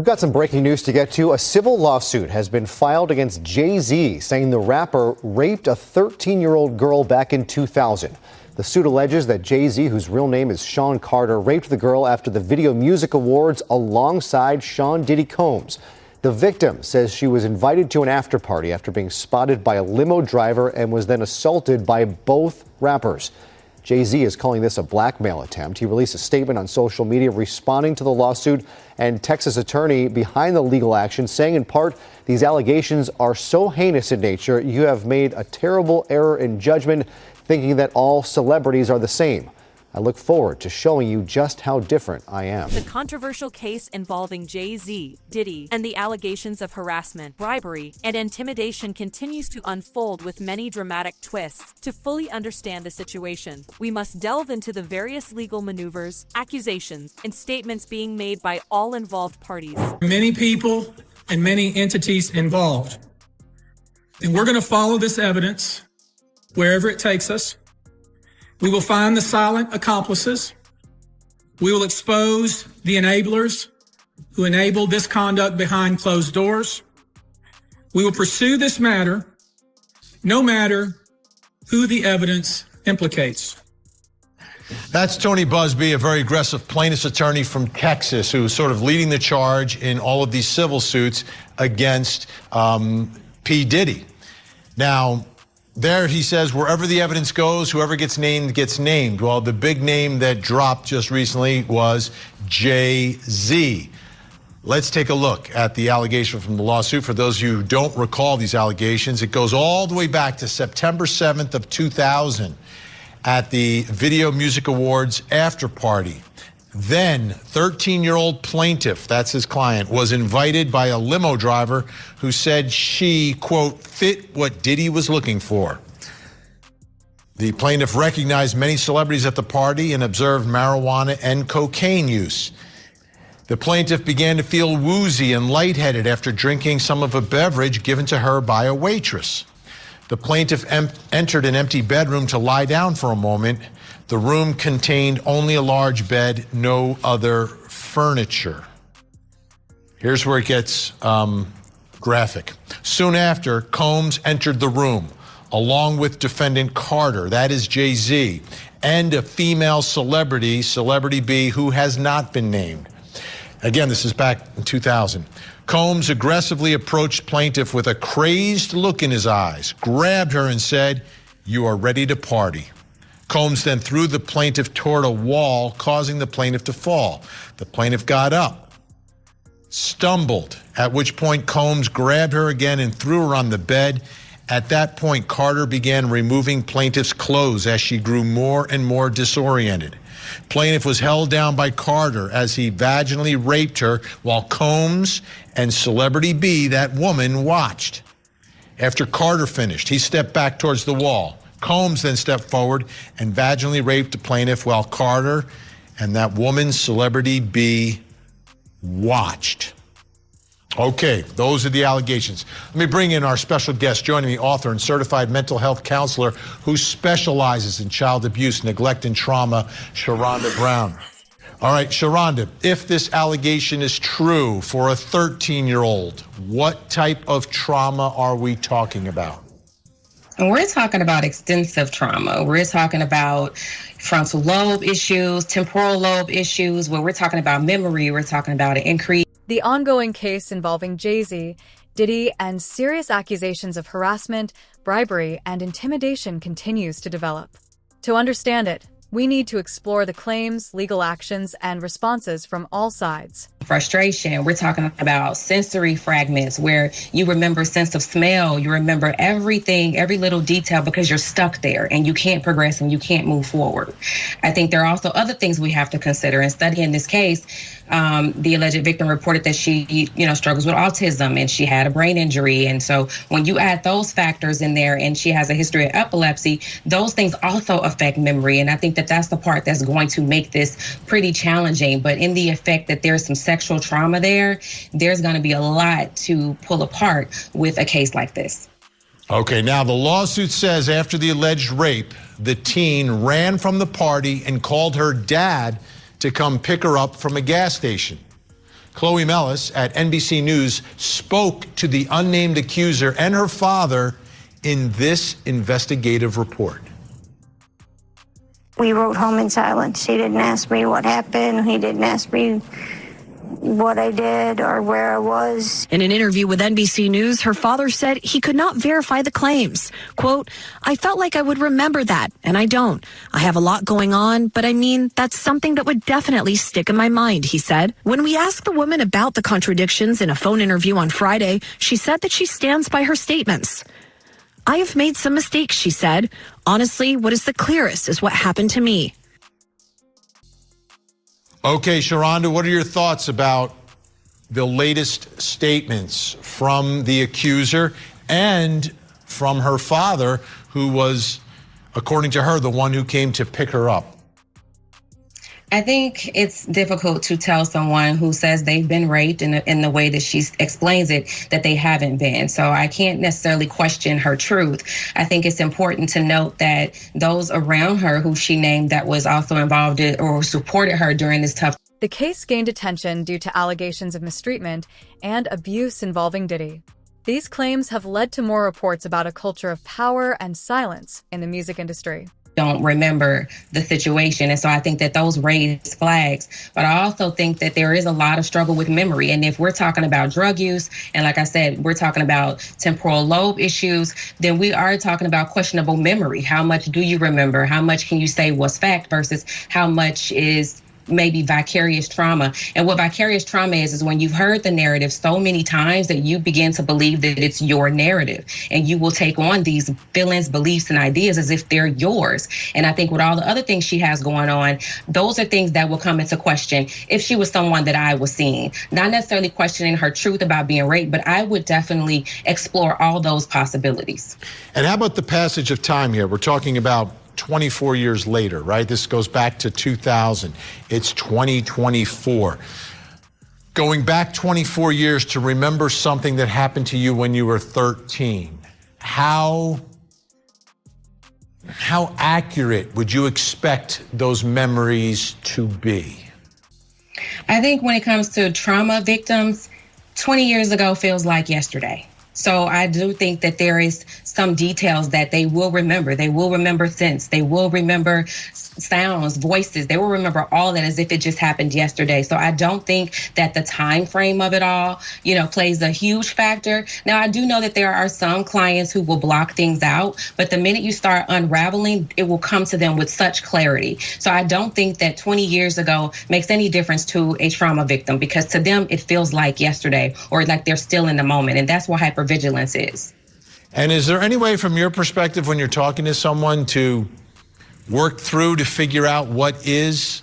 We've got some breaking news to get to. A civil lawsuit has been filed against Jay-Z, saying the rapper raped a 13-year-old girl back in 2000. The suit alleges that Jay-Z, whose real name is Sean Carter, raped the girl after the Video Music Awards alongside Sean Diddy Combs. The victim says she was invited to an after party after being spotted by a limo driver and was then assaulted by both rappers. Jay-Z is calling this a blackmail attempt. He released a statement on social media responding to the lawsuit, and Texas attorney behind the legal action saying in part, these allegations are so heinous in nature, you have made a terrible error in judgment, thinking that all celebrities are the same. I look forward to showing you just how different I am. The controversial case involving Jay-Z, Diddy, and the allegations of harassment, bribery, and intimidation continues to unfold with many dramatic twists. To fully understand the situation, we must delve into the various legal maneuvers, accusations, and statements being made by all involved parties. Many people and many entities involved. And we're going to follow this evidence wherever it takes us. We will find the silent accomplices. We will expose the enablers who enabled this conduct behind closed doors. We will pursue this matter no matter who the evidence implicates. That's Tony Busby, a very aggressive plaintiff's attorney from Texas, who's sort of leading the charge in all of these civil suits against P. Diddy. Now, there he says, wherever the evidence goes, whoever gets named gets named. Well, the big name that dropped just recently was Jay-Z. Let's take a look at the allegation from the lawsuit. For those of you who don't recall these allegations, it goes all the way back to September 7th of 2000 at the Video Music Awards after party. Then 13-year-old plaintiff, that's his client, was invited by a limo driver who said she, quote, fit what Diddy was looking for. The plaintiff recognized many celebrities at the party and observed marijuana and cocaine use. The plaintiff began to feel woozy and lightheaded after drinking some of a beverage given to her by a waitress. The plaintiff entered an empty bedroom to lie down for a moment. The room contained only a large bed, no other furniture. Here's where it gets graphic. Soon after, Combs entered the room, along with defendant Carter, that is Jay-Z, and a female celebrity, Celebrity B, who has not been named. Again, this is back in 2000. Combs aggressively approached plaintiff with a crazed look in his eyes, grabbed her and said, "You are ready to party." Combs then threw the plaintiff toward a wall, causing the plaintiff to fall. The plaintiff got up, stumbled, at which point Combs grabbed her again and threw her on the bed. At that point, Carter began removing plaintiff's clothes as she grew more and more disoriented. Plaintiff was held down by Carter as he vaginally raped her while Combs and Celebrity B, that woman, watched. After Carter finished, he stepped back towards the wall. Combs then stepped forward and vaginally raped the plaintiff while Carter and that woman, Celebrity B, watched. Okay, those are the allegations. Let me bring in our special guest, joining me, author and certified mental health counselor who specializes in child abuse, neglect, and trauma, Sharonda Brown. All right, Sharonda, if this allegation is true for a 13-year-old, what type of trauma are we talking about? We're talking about extensive trauma. We're talking about frontal lobe issues, temporal lobe issues, where we're talking about memory, we're talking about an increase. The ongoing case involving Jay-Z, Diddy, and serious accusations of harassment, bribery, and intimidation continues to develop. To understand it, we need to explore the claims, legal actions, and responses from all sides. Frustration, we're talking about sensory fragments where you remember sense of smell, you remember everything, every little detail because you're stuck there and you can't progress and you can't move forward. I think there are also other things we have to consider. In studying this case, the alleged victim reported that she, struggles with autism and she had a brain injury. And so when you add those factors in there and she has a history of epilepsy, those things also affect memory. And I think that that's the part that's going to make this pretty challenging. But in the effect that there's some sexual trauma there, there's going to be a lot to pull apart with a case like this. Okay, now the lawsuit says after the alleged rape, the teen ran from the party and called her dad to come pick her up from a gas station. Chloe Mellis at NBC News spoke to the unnamed accuser and her father in this investigative report. We rode home in silence. He didn't ask me what happened. He didn't ask me what I did or where I was. In an interview with NBC News, her father said he could not verify the claims. Quote, I felt like I would remember that, and I don't. I have a lot going on, but I mean, that's something that would definitely stick in my mind, he said. When we asked the woman about the contradictions in a phone interview on Friday, she said that she stands by her statements. I have made some mistakes, she said. Honestly, what is the clearest is what happened to me. Okay, Sharonda, what are your thoughts about the latest statements from the accuser and from her father, who was, according to her, the one who came to pick her up? I think it's difficult to tell someone who says they've been raped in the way that she explains it, that they haven't been. So I can't necessarily question her truth. I think it's important to note that those around her who she named that was also involved in or supported her during this tough. The case gained attention due to allegations of mistreatment and abuse involving Diddy. These claims have led to more reports about a culture of power and silence in the music industry. Don't remember the situation. And so I think that those raise flags. But I also think that there is a lot of struggle with memory. And if we're talking about drug use, and like I said, we're talking about temporal lobe issues, then we are talking about questionable memory. How much do you remember? How much can you say was fact versus how much is maybe vicarious trauma? And what vicarious trauma is when you've heard the narrative so many times that you begin to believe that it's your narrative, and you will take on these feelings, beliefs, and ideas as if they're yours. And I think with all the other things she has going on, those are things that will come into question if she was someone that I was seeing. Not necessarily questioning her truth about being raped, but I would definitely explore all those possibilities. And how about the passage of time here? We're talking about 24 years later, right? This goes back to 2000. It's 2024. Going back 24 years to remember something that happened to you when you were 13. How accurate would you expect those memories to be? I think when it comes to trauma victims, 20 years ago feels like yesterday. So I do think that there is some details that they will remember. They will remember scents. They will remember sounds, voices. They will remember all that as if it just happened yesterday. So I don't think that the time frame of it all, plays a huge factor. Now, I do know that there are some clients who will block things out, but the minute you start unraveling, it will come to them with such clarity. So I don't think that 20 years ago makes any difference to a trauma victim, because to them, it feels like yesterday or like they're still in the moment. And that's what hypervigilance is. And is there any way from your perspective when you're talking to someone to work through to figure out what is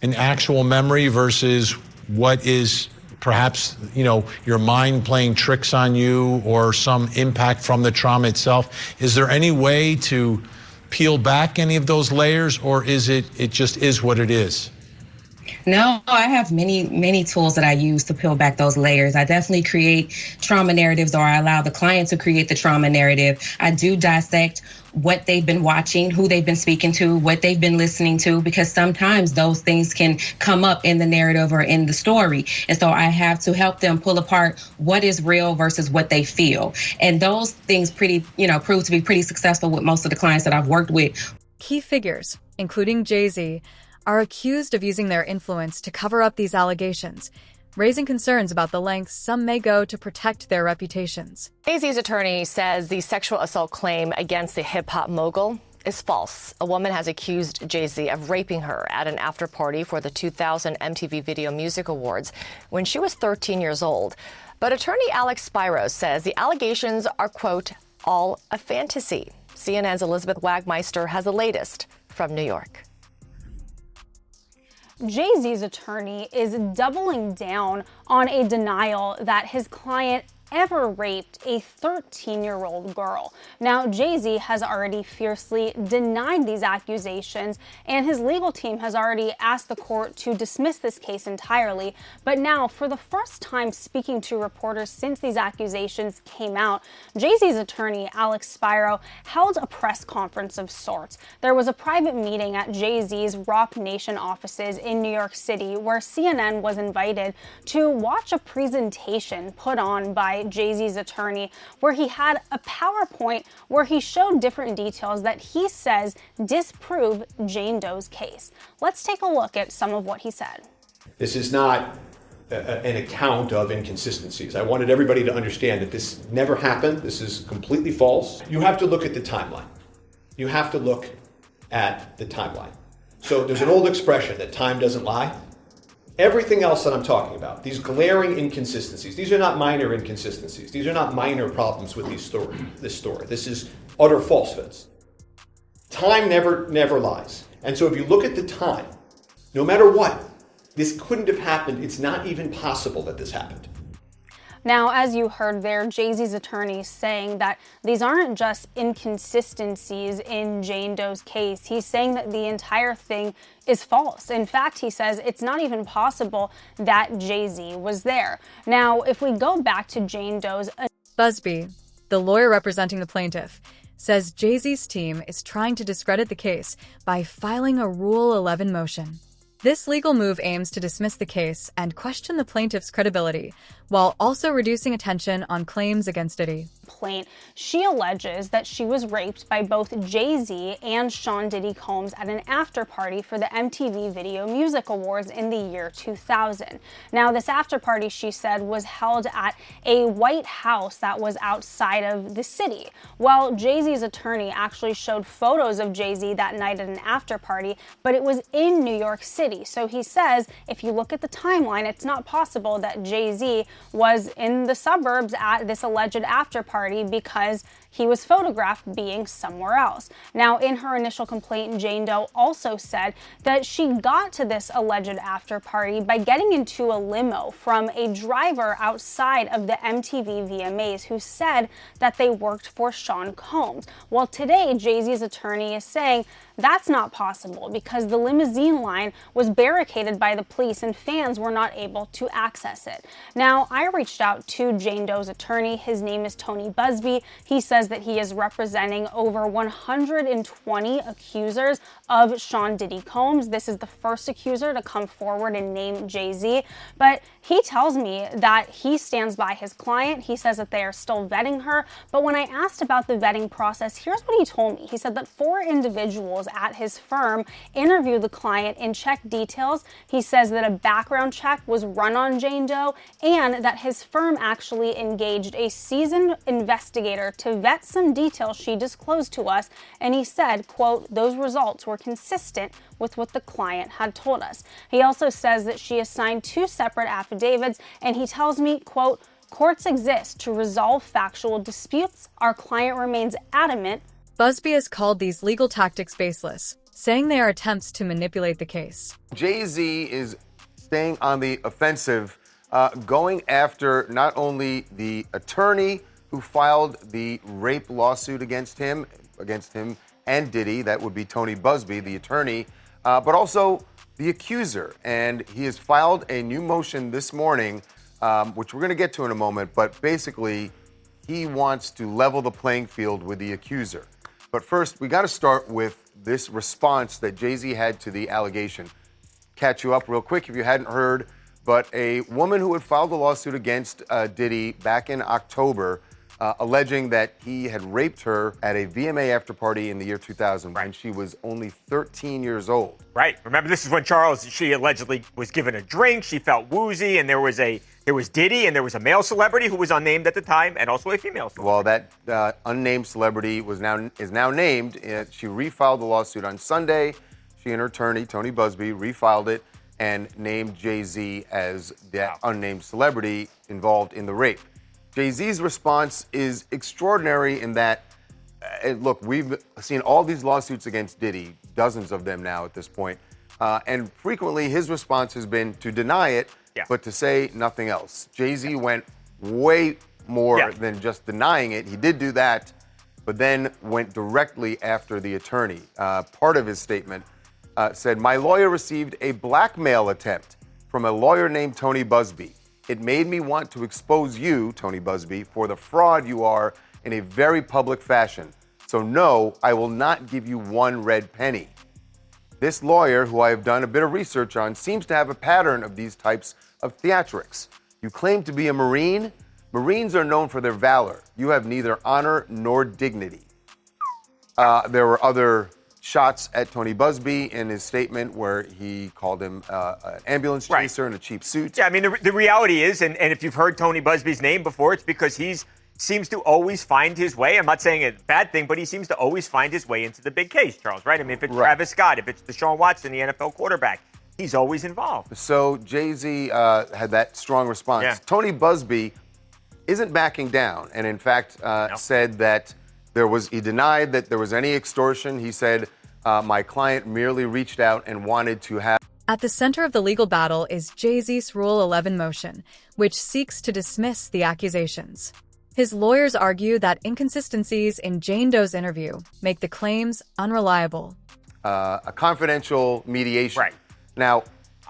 an actual memory versus what is perhaps, your mind playing tricks on you or some impact from the trauma itself? Is there any way to peel back any of those layers, or is it just is what it is? No, I have many tools that I use to peel back those layers. I definitely create trauma narratives, or I allow the client to create the trauma narrative. I do dissect what they've been watching, who they've been speaking to, what they've been listening to, because sometimes those things can come up in the narrative or in the story. And so I have to help them pull apart what is real versus what they feel. And those things prove to be pretty successful with most of the clients that I've worked with. Key figures, including Jay-Z, are accused of using their influence to cover up these allegations, raising concerns about the lengths some may go to protect their reputations. Jay-Z's attorney says the sexual assault claim against the hip-hop mogul is false. A woman has accused Jay-Z of raping her at an after-party for the 2000 MTV Video Music Awards when she was 13 years old. But attorney Alex Spiro says the allegations are, quote, all a fantasy. CNN's Elizabeth Wagmeister has the latest from New York. Jay-Z's attorney is doubling down on a denial that his client ever raped a 13-year-old girl. Now, Jay-Z has already fiercely denied these accusations, and his legal team has already asked the court to dismiss this case entirely. But now, for the first time speaking to reporters since these accusations came out, Jay-Z's attorney, Alex Spiro, held a press conference of sorts. There was a private meeting at Jay-Z's Rock Nation offices in New York City where CNN was invited to watch a presentation put on by Jay-Z's attorney, where he had a PowerPoint where he showed different details that he says disprove Jane Doe's case. Let's take a look at some of what he said. This is not an account of inconsistencies. I wanted everybody to understand that this never happened. This is completely false. You have to look at the timeline. You have to look at the timeline. So there's an old expression that time doesn't lie. Everything else that I'm talking about, these glaring inconsistencies, these are not minor inconsistencies. These are not minor problems with this story. This is utter falsehoods. Time never lies. And so if you look at the time, no matter what, this couldn't have happened. It's not even possible that this happened. Now, as you heard there, Jay-Z's attorney saying that these aren't just inconsistencies in Jane Doe's case. He's saying that the entire thing is false. In fact, he says it's not even possible that Jay-Z was there. Now, if we go back to Jane Doe's... Busby, the lawyer representing the plaintiff, says Jay-Z's team is trying to discredit the case by filing a Rule 11 motion. This legal move aims to dismiss the case and question the plaintiff's credibility, while also reducing attention on claims against Diddy. She alleges that she was raped by both Jay-Z and Sean Diddy Combs at an after party for the MTV Video Music Awards in the year 2000. Now, this after party, she said, was held at a White House that was outside of the city. Well, Jay-Z's attorney actually showed photos of Jay-Z that night at an after party, but it was in New York City. So he says, if you look at the timeline, it's not possible that Jay-Z was in the suburbs at this alleged after party because he was photographed being somewhere else. Now, in her initial complaint, Jane Doe also said that she got to this alleged after party by getting into a limo from a driver outside of the MTV VMAs who said that they worked for Sean Combs. Well, today, Jay-Z's attorney is saying that's not possible because the limousine line was barricaded by the police and fans were not able to access it. Now, I reached out to Jane Doe's attorney. His name is Tony Busby. He says that he is representing over 120 accusers of Sean Diddy Combs. This is the first accuser to come forward and name Jay-Z, but he tells me that he stands by his client. He says that they are still vetting her, but when I asked about the vetting process, here's what he told me. He said that 4 individuals at his firm interviewed the client and checked details. He says that a background check was run on Jane Doe and that his firm actually engaged a seasoned investigator to vet some details she disclosed to us, and he said, quote, those results were consistent with what the client had told us. He also says that she has signed 2 separate affidavits, and he tells me, quote, courts exist to resolve factual disputes. Our client remains adamant. Busby has called these legal tactics baseless, saying they are attempts to manipulate the case. Jay-Z is staying on the offensive, going after not only the attorney who filed the rape lawsuit against him and Diddy, that would be Tony Busby, the attorney, but also the accuser. And he has filed a new motion this morning, which we're going to get to in a moment, but basically he wants to level the playing field with the accuser. But first, we got to start with this response that Jay-Z had to the allegation. Catch you up real quick if you hadn't heard, but a woman who had filed a lawsuit against Diddy back in October, alleging that he had raped her at a VMA after party in the year 2000 when she was only 13 years old. Right. Remember, this is when she allegedly was given a drink. She felt woozy, and there was Diddy, and there was a male celebrity who was unnamed at the time, and also a female celebrity. Well, that unnamed celebrity is now named. She refiled the lawsuit on Sunday. She and her attorney, Tony Busby, refiled it and named Jay-Z as that unnamed celebrity involved in the rape. Jay-Z's response is extraordinary in that, look, we've seen all these lawsuits against Diddy, dozens of them now at this point, and frequently his response has been to deny it, but to say nothing else. Jay-Z went way more than just denying it. He did do that, but then went directly after the attorney. Part of his statement said, "My lawyer received a blackmail attempt from a lawyer named Tony Busby. It made me want to expose you, Tony Busby, for the fraud you are in a very public fashion. So no, I will not give you one red penny." This lawyer, who I have done a bit of research on, seems to have a pattern of these types of theatrics. You claim to be a Marine. Marines are known for their valor. You have neither honor nor dignity. There were other shots at Tony Busby in his statement where he called him an ambulance chaser in a cheap suit. Yeah, I mean, the reality is, and if you've heard Tony Busby's name before, it's because seems to always find his way. I'm not saying it's a bad thing, but he seems to always find his way into the big case, Charles, right? I mean, if it's Travis Scott, if it's Deshaun Watson, the NFL quarterback, he's always involved. So Jay-Z had that strong response. Yeah. Tony Busby isn't backing down, and in fact said that he denied that there was any extortion. He said, my client merely reached out and wanted to have. At the center of the legal battle is Jay-Z's Rule 11 motion, which seeks to dismiss the accusations. His lawyers argue that inconsistencies in Jane Doe's interview make the claims unreliable. A confidential mediation. Right. Now,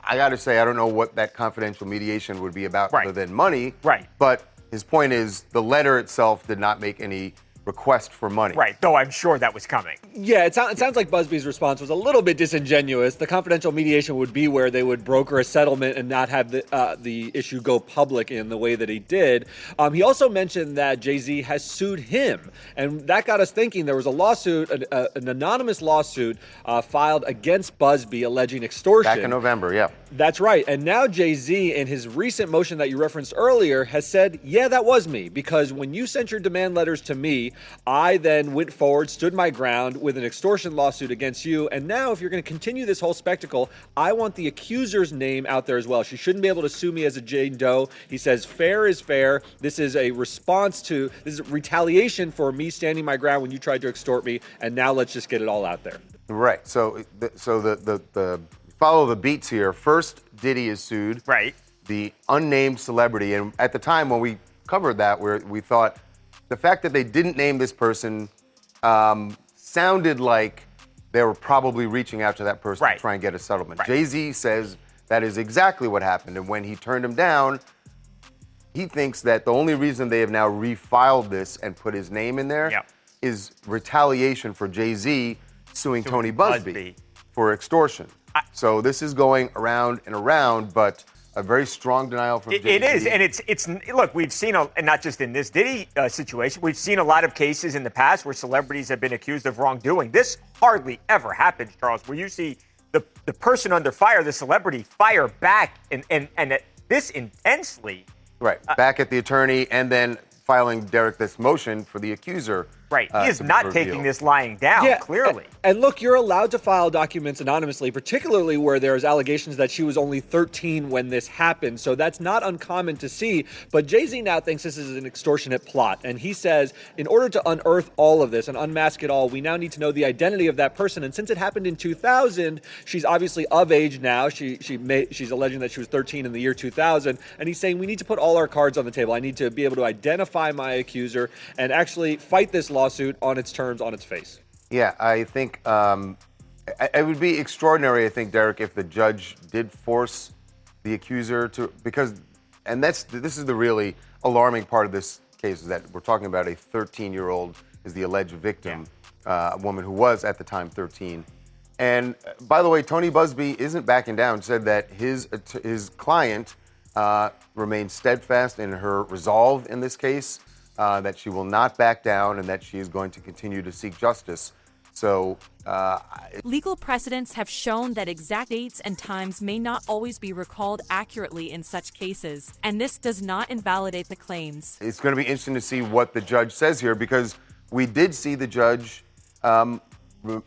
I got to say, I don't know what that confidential mediation would be about other than money. Right. But his point is the letter itself did not make any request for money. Right, though I'm sure that was coming. Yeah, it sounds like Busby's response was a little bit disingenuous. The confidential mediation would be where they would broker a settlement and not have the issue go public in the way that he did. He also mentioned that Jay-Z has sued him, and that got us thinking. There was a lawsuit, an anonymous lawsuit filed against Busby alleging extortion. Back in November, yeah. That's right. And now Jay-Z, in his recent motion that you referenced earlier, has said, yeah, that was me, because when you sent your demand letters to me, I then went forward, stood my ground with an extortion lawsuit against you. And now if you're going to continue this whole spectacle, I want the accuser's name out there as well. She shouldn't be able to sue me as a Jane Doe. He says fair is fair. This is a response to, this is retaliation for me standing my ground when you tried to extort me. And now let's just get it all out there. Right. So the follow the beats here. First, Diddy is sued. Right. The unnamed celebrity. And at the time when we covered that, we thought, the fact that they didn't name this person sounded like they were probably reaching out to that person to try and get a settlement. Right. Jay-Z says that is exactly what happened. And when he turned him down, he thinks that the only reason they have now refiled this and put his name in there is retaliation for Jay-Z suing Tony Busby for extortion. So this is going around and around, but a very strong denial from Jay-Z. It is, and it's look, we've seen, and not just in this Diddy situation, we've seen a lot of cases in the past where celebrities have been accused of wrongdoing. This hardly ever happens, Charles, where you see the person under fire, the celebrity, fire back and this intensely. Right, back at the attorney and then filing, Derek, this motion for the accuser. Right, he is not taking this lying down, clearly. And look, you're allowed to file documents anonymously, particularly where there's allegations that she was only 13 when this happened. So that's not uncommon to see. But Jay-Z now thinks this is an extortionate plot. And he says, in order to unearth all of this and unmask it all, we now need to know the identity of that person. And since it happened in 2000, she's obviously of age now. She's alleging that she was 13 in the year 2000. And he's saying we need to put all our cards on the table. I need to be able to identify my accuser and actually fight this lawsuit on its terms, on its face. Yeah, I think it would be extraordinary, I think, Derek, if the judge did force the accuser to, this is the really alarming part of this case, is that we're talking about a 13-year-old is the alleged victim, a woman who was at the time 13. And by the way, Tony Busby isn't backing down, said that his client remains steadfast in her resolve in this case, that she will not back down and that she is going to continue to seek justice. So, legal precedents have shown that exact dates and times may not always be recalled accurately in such cases, and this does not invalidate the claims. It's going to be interesting to see what the judge says here, because we did see the judge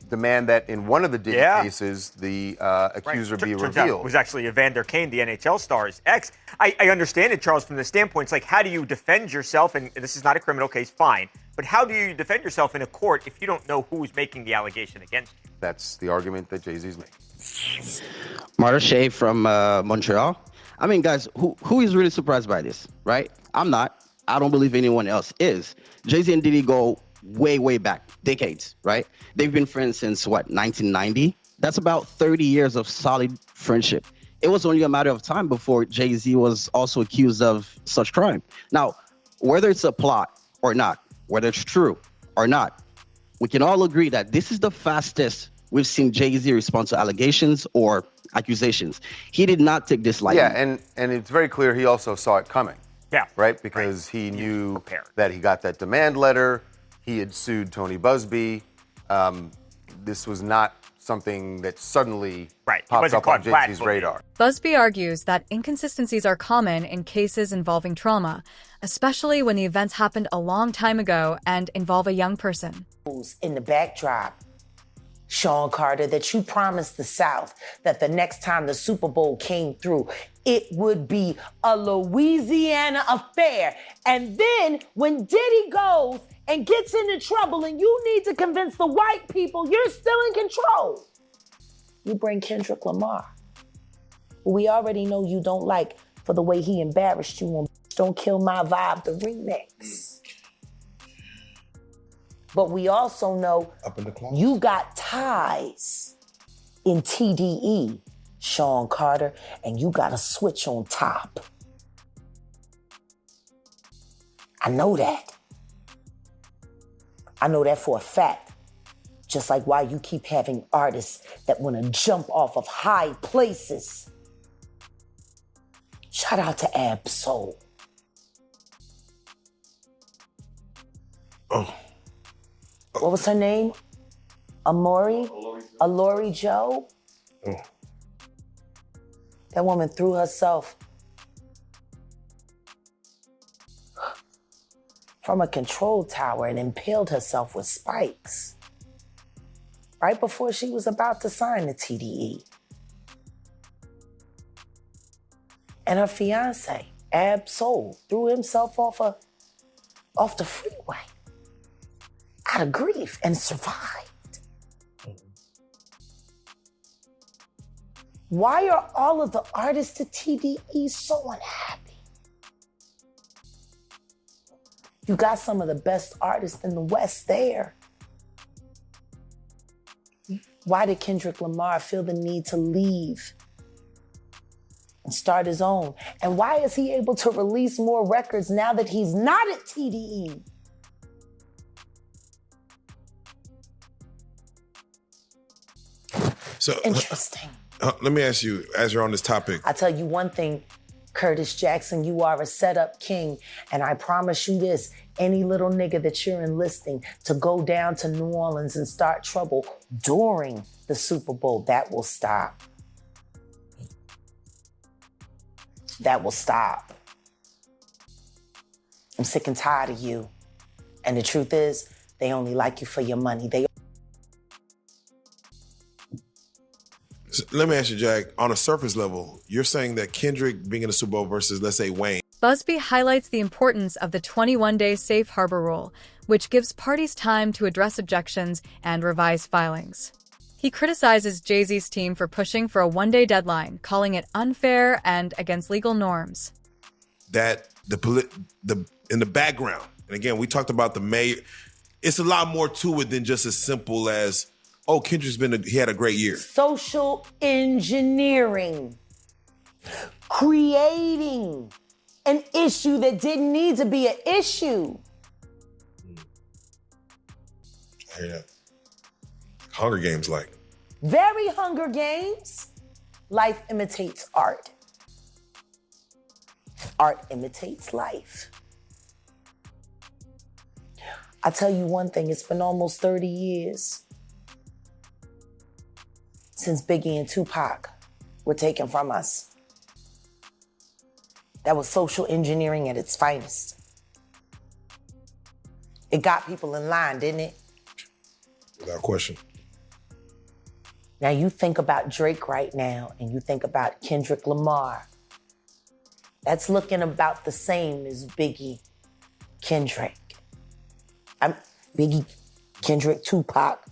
demand that in one of the Diddy cases, the accuser be revealed. It was actually Evander Kane, the NHL star's ex. I understand it, Charles, from the standpoint, it's like, how do you defend yourself? And this is not a criminal case, fine. But how do you defend yourself in a court if you don't know who's making the allegation against you? That's the argument that Jay-Z's making. Marta from Montreal. I mean, guys, who is really surprised by this, right? I'm not. I don't believe anyone else is. Jay-Z and Diddy go way, way back, decades, right? They've been friends since, 1990? That's about 30 years of solid friendship. It was only a matter of time before Jay-Z was also accused of such crime. Now, whether it's a plot or not, whether it's true or not, we can all agree that this is the fastest we've seen Jay-Z respond to allegations or accusations. He did not take this lightly. Yeah, and it's very clear he also saw it coming. Yeah. Right? Because he knew that he got that demand letter. He had sued Tony Busby. This was not something that suddenly pops up on Jay-Z's radar. Busby argues that inconsistencies are common in cases involving trauma, especially when the events happened a long time ago and involve a young person. In the backdrop, Sean Carter, that you promised the South that the next time the Super Bowl came through, it would be a Louisiana affair. And then when Diddy goes and gets into trouble and you need to convince the white people you're still in control, you bring Kendrick Lamar, who we already know you don't like for the way he embarrassed you on Don't Kill My Vibe, the remix. But we also know you got ties in TDE, Sean Carter, and you got a switch on top. I know that. I know that for a fact. Just like why you keep having artists that want to jump off of high places. Shout out to Ab-Soul. Oh. What was her name? Alori Joe? Oh. That woman threw herself from a control tower and impaled herself with spikes right before she was about to sign the TDE. And her fiance, Ab-Soul, threw himself off the freeway out of grief and survived. Why are all of the artists at TDE so unhappy? You got some of the best artists in the West there. Why did Kendrick Lamar feel the need to leave and start his own? And why is he able to release more records now that he's not at TDE? So interesting. Let me ask you, as you're on this topic. I tell you one thing, Curtis Jackson, you are a setup king. And I promise you this, any little nigga that you're enlisting to go down to New Orleans and start trouble during the Super Bowl, that will stop. That will stop. I'm sick and tired of you. And the truth is, they only like you for your money. Let me ask you, Jack, on a surface level, you're saying that Kendrick being in the Super Bowl versus, let's say, Wayne. Busby highlights the importance of the 21-day safe harbor rule, which gives parties time to address objections and revise filings. He criticizes Jay-Z's team for pushing for a one-day deadline, calling it unfair and against legal norms. That in the background, and again, we talked about the mayor. It's a lot more to it than just as simple as, oh, Kendrick's he had a great year. Social engineering. Creating an issue that didn't need to be an issue. I hear that. Hunger Games like. Very Hunger Games. Life imitates art. Art imitates life. I tell you one thing, it's been almost 30 years since Biggie and Tupac were taken from us. That was social engineering at its finest. It got people in line, didn't it? Without question. Now you think about Drake right now, and you think about Kendrick Lamar. That's looking about the same as Biggie, Kendrick. Biggie, Kendrick, Tupac,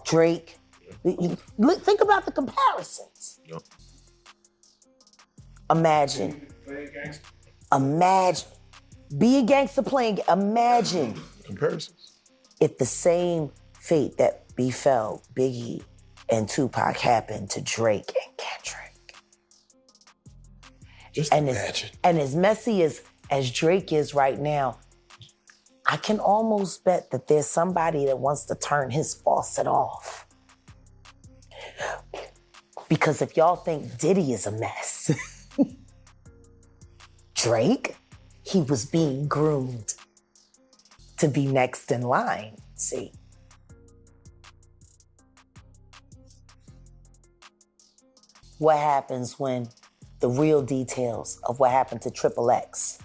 Drake. Think about the comparisons. Yep. Imagine Imagine, be a gangster playing, imagine. Comparisons. If the same fate that befell Biggie and Tupac happened to Drake and Kendrick. Just imagine. And as messy as Drake is right now, I can almost bet that there's somebody that wants to turn his faucet off. Because if y'all think Diddy is a mess, Drake, he was being groomed to be next in line, see? What happens when the real details of what happened to Triple X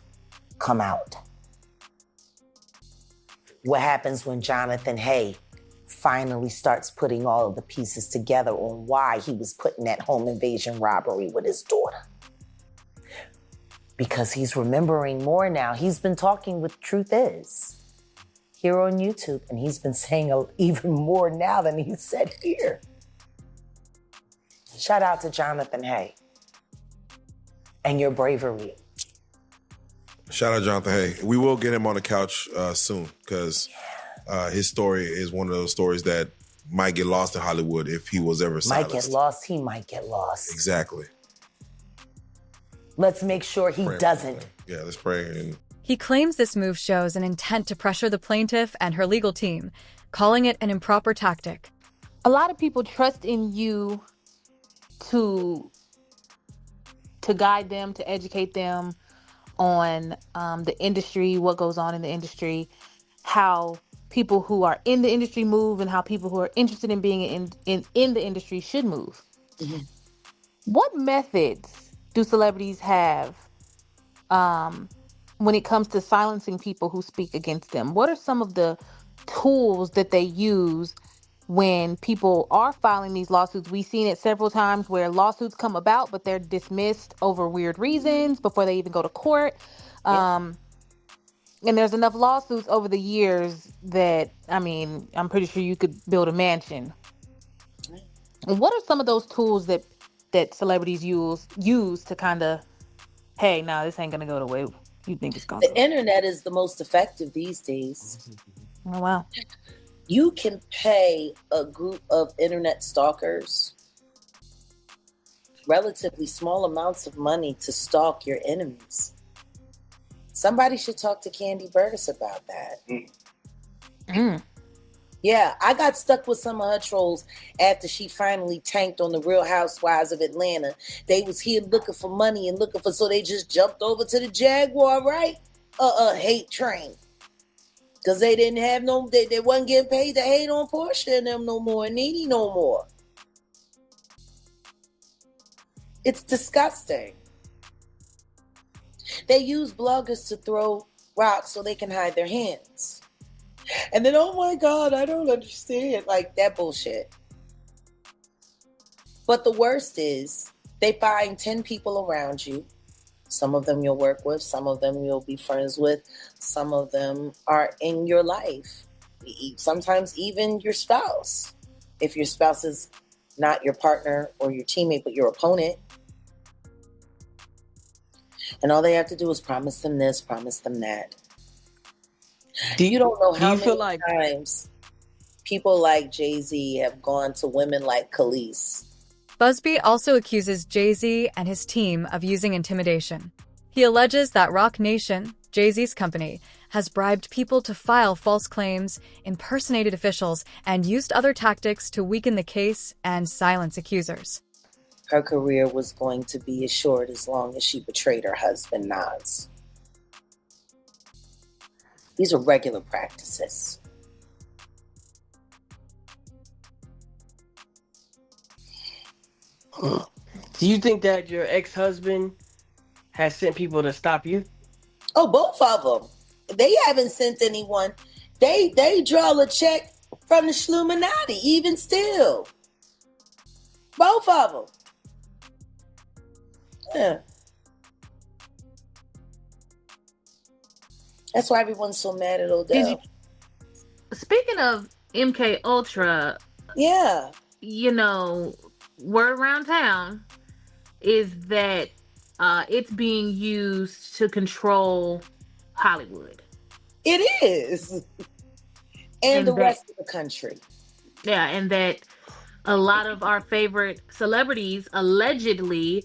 come out? What happens when Jonathan Hay finally starts putting all of the pieces together on why he was put in that home invasion robbery with his daughter? Because he's remembering more now. He's been talking with Truth Is here on YouTube, and he's been saying even more now than he said here. Shout out to Jonathan Hay and your bravery. Shout out Jonathan Hay. We will get him on the couch soon because his story is one of those stories that might get lost in Hollywood if he was ever silenced. Might get lost. He might get lost. Exactly. Let's make sure he doesn't. Yeah, let's pray. He claims this move shows an intent to pressure the plaintiff and her legal team, calling it an improper tactic. A lot of people trust in you to guide them, to educate them on the industry, what goes on in the industry, how people who are in the industry move, and how people who are interested in being in the industry should move. Mm-hmm. What methods do celebrities have when it comes to silencing people who speak against them? What are some of the tools that they use when people are filing these lawsuits? We've seen it several times where lawsuits come about, but they're dismissed over weird reasons before they even go to court. And there's enough lawsuits over the years that, I mean, I'm pretty sure you could build a mansion. And what are some of those tools that celebrities use to kind of, hey, no, this ain't going to go the way you think it's going to? The internet is the most effective these days. Oh, wow. You can pay a group of internet stalkers relatively small amounts of money to stalk your enemies. Somebody should talk to Candy Burtis about that. Yeah, I got stuck with some of her trolls after she finally tanked on the Real Housewives of Atlanta. They was here looking for money and so they just jumped over to the Jaguar, right? Hate train. Because they didn't have they wasn't getting paid to hate on Portia and them no more, and Nene no more. It's disgusting. They use bloggers to throw rocks so they can hide their hands. And then, oh my God, I don't understand. Like that bullshit. But the worst is they find 10 people around you. Some of them you'll work with, some of them you'll be friends with, some of them are in your life. Sometimes even your spouse. If your spouse is not your partner or your teammate, but your opponent. And all they have to do is promise them this, promise them that. You don't know how many times people like Jay-Z have gone to women like Khalees. Busby also accuses Jay-Z and his team of using intimidation. He alleges that Roc Nation, Jay-Z's company, has bribed people to file false claims, impersonated officials, and used other tactics to weaken the case and silence accusers. Her career was going to be assured as long as she betrayed her husband, Nas. These are regular practices. Do you think that your ex-husband has sent people to stop you? Oh, both of them. They haven't sent anyone. They draw a check from the Schluminati, even still. Both of them. Yeah. That's why everyone's so mad at Odell. Speaking of MK Ultra, yeah, word around town is that it's being used to control Hollywood. It is. And the rest of the country. Yeah, and that a lot of our favorite celebrities allegedly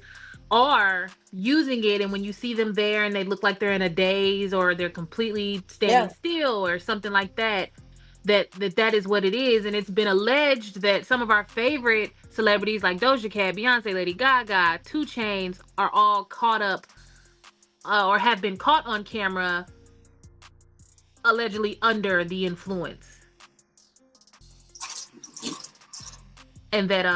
are using it, and when you see them there and they look like they're in a daze or they're completely standing still or something like that, that is what it is. And it's been alleged that some of our favorite celebrities like Doja Cat, Beyonce, Lady Gaga, 2 Chainz are all caught up or have been caught on camera allegedly under the influence. And that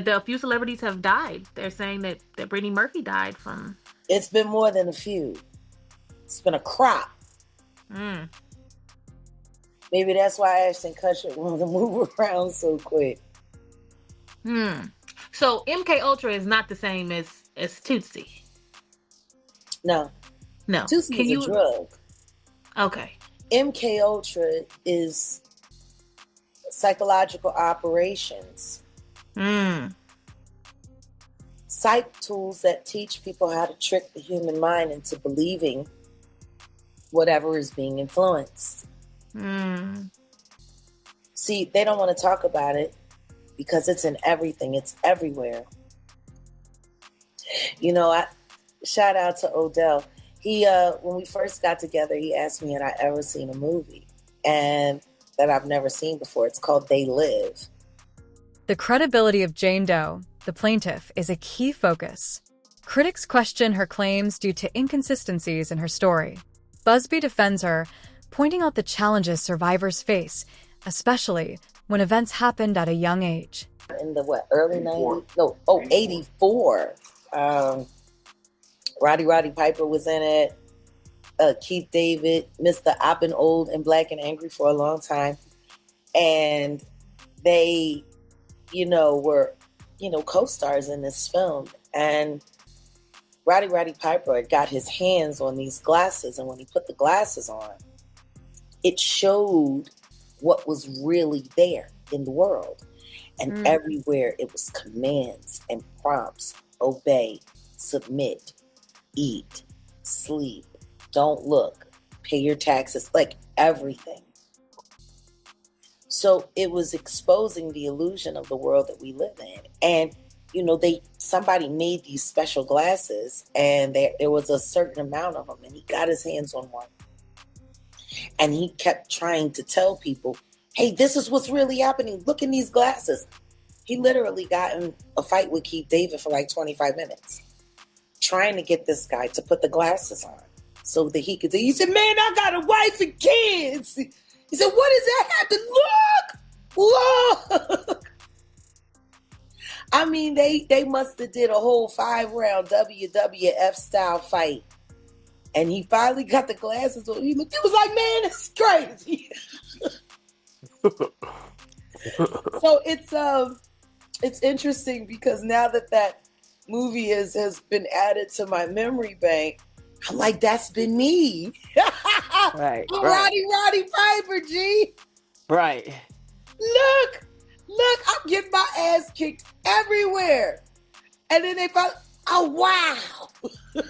a few celebrities have died. They're saying that Brittany Murphy died from. It's been more than a few. It's been a crop. Maybe that's why Ashton Kutcher wanted to move around so quick. So MK Ultra is not the same as Tootsie. No. Tootsie is a drug. Okay. MK Ultra is psychological operations. Psych tools that teach people how to trick the human mind into believing whatever is being influenced. See, they don't want to talk about it because it's in everything. It's everywhere. You know, I shout out to Odell. He, when we first got together, he asked me had I ever seen a movie and that I've never seen before. It's called They Live. The credibility of Jane Doe, the plaintiff, is a key focus. Critics question her claims due to inconsistencies in her story. Busby defends her, pointing out the challenges survivors face, especially when events happened at a young age. In the early 90s? No, 84. Roddy Piper was in it. Keith David, Mr. I've been old and black and angry for a long time. And they, were, co-stars in this film. And Roddy Piper got his hands on these glasses. And when he put the glasses on, it showed what was really there in the world. And everywhere it was commands and prompts: obey, submit, eat, sleep, don't look, pay your taxes, like everything. So it was exposing the illusion of the world that we live in. And, somebody made these special glasses and there was a certain amount of them and he got his hands on one. And he kept trying to tell people, hey, this is what's really happening. Look in these glasses. He literally got in a fight with Keith David for like 25 minutes, trying to get this guy to put the glasses on so that he could say, he said, man, I got a wife and kids. He said, what does that have to look? I mean, they must have did a whole 5-round WWF style fight. And he finally got the glasses on. He was like, man, it's crazy. So it's interesting because now that movie has been added to my memory bank, I'm like, that's been me. Right. Roddy Piper, G. Right. Look, I'm getting my ass kicked everywhere. And then they found, oh, wow.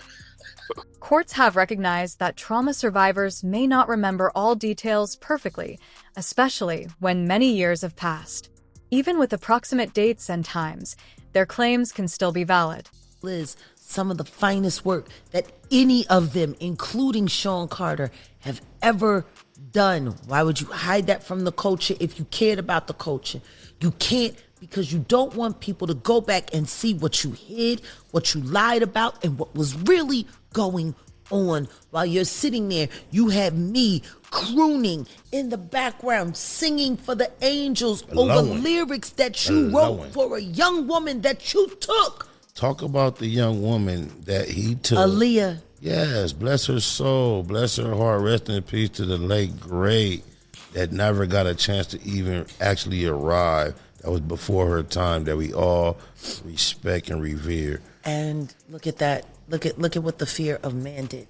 Courts have recognized that trauma survivors may not remember all details perfectly, especially when many years have passed. Even with approximate dates and times, their claims can still be valid. Liz, some of the finest work that any of them, including Sean Carter, have ever done. Why would you hide that from the culture if you cared about the culture? You can't, because you don't want people to go back and see what you hid, what you lied about, and what was really going on. While you're sitting there, you have me crooning in the background, singing for the angels over lyrics that you wrote for a young woman that you took. Talk about the young woman that he took. Aaliyah. Yes, bless her soul, bless her heart, rest in peace to the late great that never got a chance to even actually arrive. That was before her time, that we all respect and revere. And look at that. Look at what the fear of man did.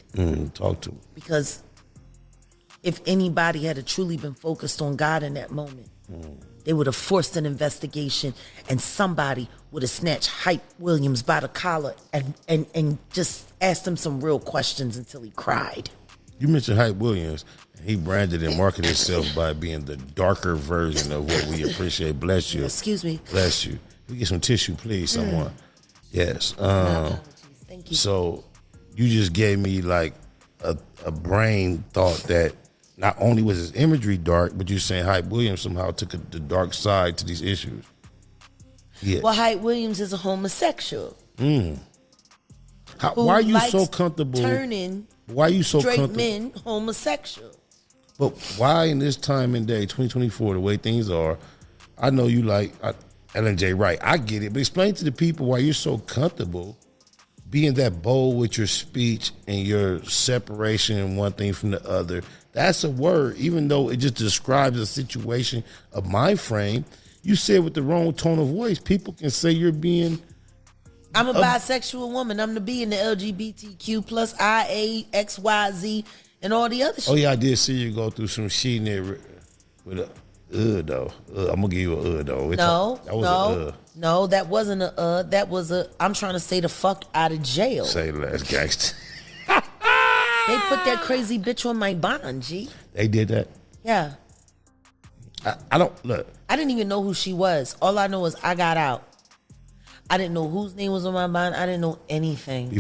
Talk to me. Because if anybody had truly been focused on God in that moment, they would have forced an investigation, and somebody would have snatched Hype Williams by the collar and just asked him some real questions until he cried. You mentioned Hype Williams. He branded and marketed himself by being the darker version of what we appreciate. Bless you. Excuse me. Bless you. We get some tissue, please, someone. Yes. Thank you. So you just gave me like a brain thought that not only was his imagery dark, but you're saying Hype Williams somehow took the dark side to these issues. Yeah. Well, Hype Williams is a homosexual. Why are you so comfortable turning Why are you so straight comfortable? men homosexual? But why in this time and day, 2024, the way things are, I know you like Ellen J. Wright. I get it. But explain to the people why you're so comfortable being that bold with your speech and your separation and one thing from the other. That's a word, even though it just describes a situation of my frame. You say it with the wrong tone of voice. People can say you're being... I'm a bisexual woman. I'm the B in the LGBTQ plus IA, XYZ, and all the other shit. Oh, yeah, I did see you go through some shit in there with a though. I'm going to give you a though. No, that wasn't a that was a, I'm trying to stay the fuck out of jail. Say less, gangster. They put that crazy bitch on my bond, G. They did that? Yeah. I don't, look. I didn't even know who she was. All I know is I got out. I didn't know whose name was on my bond. I didn't know anything.